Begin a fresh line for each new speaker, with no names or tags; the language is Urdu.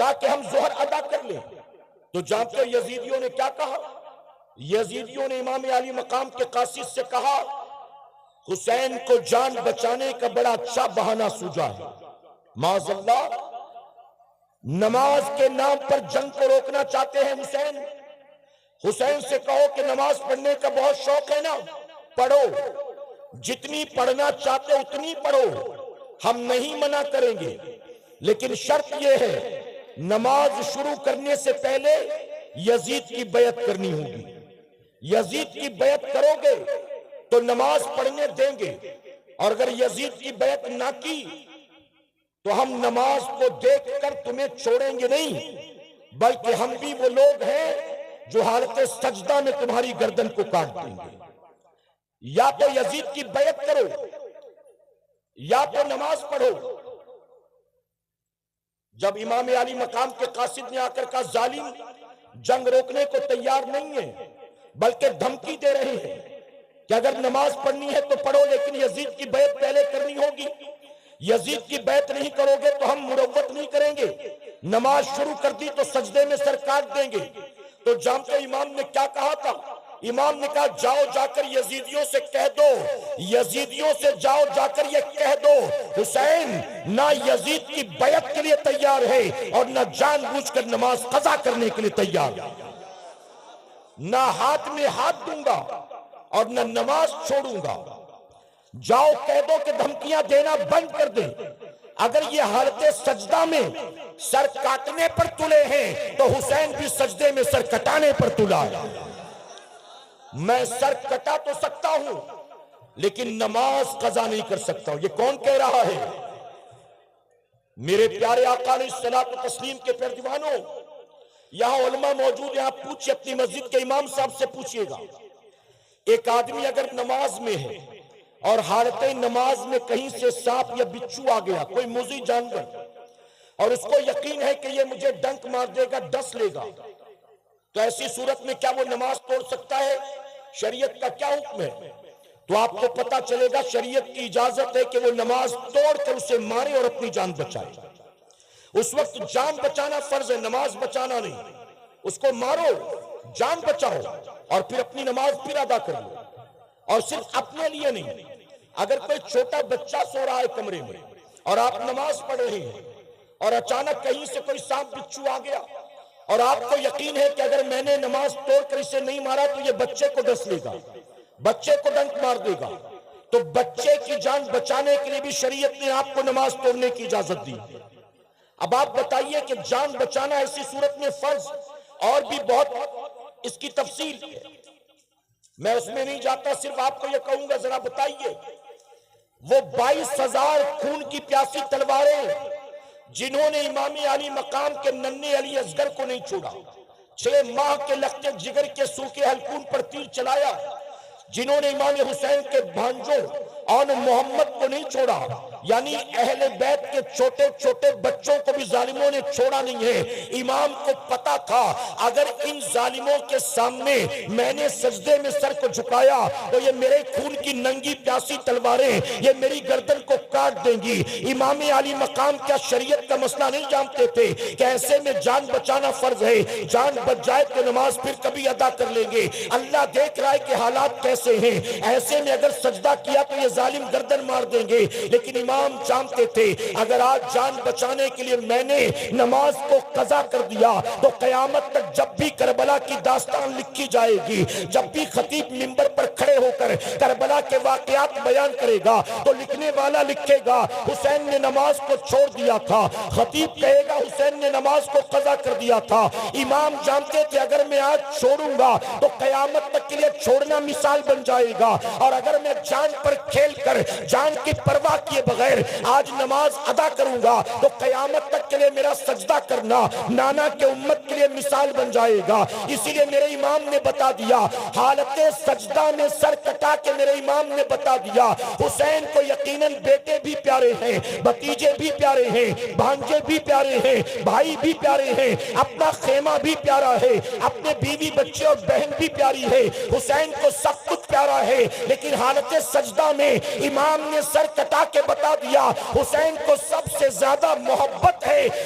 تاکہ ہم ظہر ادا کر لیں۔ تو جانتے ہو یزیدیوں نے کیا کہا؟ یزیدیوں نے امام علی مقام کے قاصد سے کہا حسین کو جان بچانے کا بڑا اچھا بہانہ سوجا ہے، معاذ اللہ نماز کے نام پر جنگ کو روکنا چاہتے ہیں۔ حسین سے کہو کہ نماز پڑھنے کا بہت شوق ہے نا، پڑھو، جتنی پڑھنا چاہتے اتنی پڑھو، ہم نہیں منع کریں گے، لیکن شرط یہ ہے نماز شروع کرنے سے پہلے یزید کی بیعت کرنی ہوگی۔ یزید کی بیعت کرو گے تو نماز پڑھنے دیں گے، اور اگر یزید کی بیعت نہ کی تو ہم نماز کو دیکھ کر تمہیں چھوڑیں گے نہیں، بلکہ ہم بھی وہ لوگ ہیں جو حالت سجدہ میں تمہاری گردن کو کاٹ دیں گے۔ یا تو یزید کی بیعت کرو یا تو نماز پڑھو۔ جب امام علی مقام کے قاصد نے آ کر کہا ظالم جنگ روکنے کو تیار نہیں ہے، بلکہ دھمکی دے رہے ہیں کہ اگر نماز پڑھنی ہے تو پڑھو، لیکن یزید کی بیعت پہلے کرنی ہوگی، یزید کی بیعت نہیں کرو گے تو ہم مروت نہیں کریں گے، نماز شروع کر دی تو سجدے میں سر کاٹ دیں گے۔ تو جانتے امام نے کیا کہا تھا؟ امام نے کہا جاؤ جا کر یزیدیوں سے کہہ دو، یزیدیوں سے جاؤ جا کر یہ کہہ دو حسین نہ یزید کی بیعت کے لیے تیار ہے اور نہ جان بوجھ کر نماز قضا کرنے کے لیے تیار ہے، نہ ہاتھ میں ہاتھ دوں گا اور نہ نماز چھوڑوں گا۔ جاؤ کہہ دو کہ دھمکیاں دینا بند کر دیں، اگر یہ حالت سجدہ میں سر کاٹنے پر تلے ہیں تو حسین بھی سجدے میں سر کٹانے پر تلا ہے۔ میں سر کٹا تو سکتا ہوں لیکن نماز قضا نہیں کر سکتا ہوں۔ یہ کون کہہ رہا ہے؟ میرے پیارے آقا علیہ الصلوۃ والتسلیم کے پیروانوں، یہاں علماء موجود ہیں، آپ پوچھئے اپنی مسجد کے امام صاحب سے پوچھئے گا، ایک آدمی اگر نماز میں ہے اور حالت نماز میں کہیں سے سانپ یا بچھو آ گیا، کوئی موذی جانور، اور اس کو یقین ہے کہ یہ مجھے ڈنک مار دے گا، ڈس لے گا، تو ایسی صورت میں کیا وہ نماز توڑ سکتا ہے؟ شریعت کا کیا حکم ہے؟ تو آپ کو پتا چلے گا شریعت کی اجازت ہے کہ وہ نماز توڑ کر اسے مارے اور اپنی جان بچائے۔ اس وقت جان بچانا فرض ہے، نماز بچانا نہیں۔ اس کو مارو، جان بچاؤ، اور پھر اپنی نماز پھر ادا کر لو۔ اور صرف اپنے لیے نہیں، اگر کوئی چھوٹا بچہ سو رہا ہے کمرے میں اور آپ نماز پڑھ رہے ہیں اور اچانک کہیں سے کوئی سانپ بچھو آ گیا اور آپ کو یقین ہے کہ اگر میں نے نماز توڑ کر اسے نہیں مارا تو یہ بچے کو ڈس لے گا، بچے کو ڈنک مار دے گا، تو بچے کی جان بچانے کے لیے بھی شریعت نے آپ کو نماز توڑنے کی اجازت دی۔ اب آپ بتائیے کہ جان بچانا ایسی صورت میں فرض، اور بھی بہت اس کی تفصیل ہے، میں اس میں نہیں جاتا، صرف آپ کو یہ کہوں گا ذرا بتائیے وہ 22,000 خون کی پیاسی تلواریں جنہوں نے امام علی مقام کے ننھے علی اصغر کو نہیں چھوڑا، 6 ماہ کے لخت جگر کے سوکھے حلقون پر تیر چلایا، جنہوں نے امام حسین کے بھانجوں اور محمد کو نہیں چھوڑا، یعنی اہل بیت کے چھوٹے چھوٹے بچوں کو بھی ظالموں نے چھوڑا نہیں ہے۔ امام کو پتا تھا اگر ان ظالموں کے سامنے میں نے سجدے میں سر کو جھکایا تو یہ میرے خون کی ننگی پیاسی تلواریں یہ میری گردن کو کاٹ دیں گی۔ امام علی مقام کیا شریعت کا مسئلہ نہیں جانتے تھے کہ ایسے میں جان بچانا فرض ہے، جان بچ جائے تو نماز پھر کبھی ادا کر لیں گے۔ اللہ دیکھ رہا ہے کہ حالات کیسے ہیں، ایسے میں اگر سجدہ کیا تو یہ ظالم گردن مار دیں گے، لیکن امام جانتے تھے اگر آج جان بچانے کے لیے میں نے نماز کو قضا کر دیا تو قیامت تک جب بھی کربلا کی داستان لکھی جائے گی، جب بھی خطیب منبر پر کھڑے ہو کر کربلا کے واقعات بیان کرے گا تو لکھنے والا لکھے گا حسین نے نماز کو چھوڑ دیا تھا، خطیب کہے گا حسین نے نماز کو قضا کر دیا تھا۔ امام جانتے تھے اگر میں آج چھوڑوں گا تو قیامت تک کے لیے چھوڑنا مثال بن جائے گا، اور اگر میں جان پر کھیل کر جان کی پرواہ کیے بغیر آج نماز ادا کروں گا تو قیامت تک کے لیے میرا سجدہ کرنا نانا کے امت کے لیے مثال بن جائے گا۔ اسی لیے میرے امام نے بتا دیا، حالت سجدہ میں سر کٹا کے میرے امام نے بتا دیا حسین کو یقیناً بیٹے بھی پیارے ہیں، بھتیجے بھی پیارے ہیں، بھانجے بھی پیارے ہیں، بھائی بھی پیارے ہیں، اپنا خیمہ بھی پیارا ہے، اپنے بیوی بچے اور بہن بھی پیاری ہے، حسین کو سب کچھ پیارا ہے، لیکن حالت سجدہ میں امام نے سر کٹا کے بتا دیا حسین کو سب سے زیادہ محبت ہے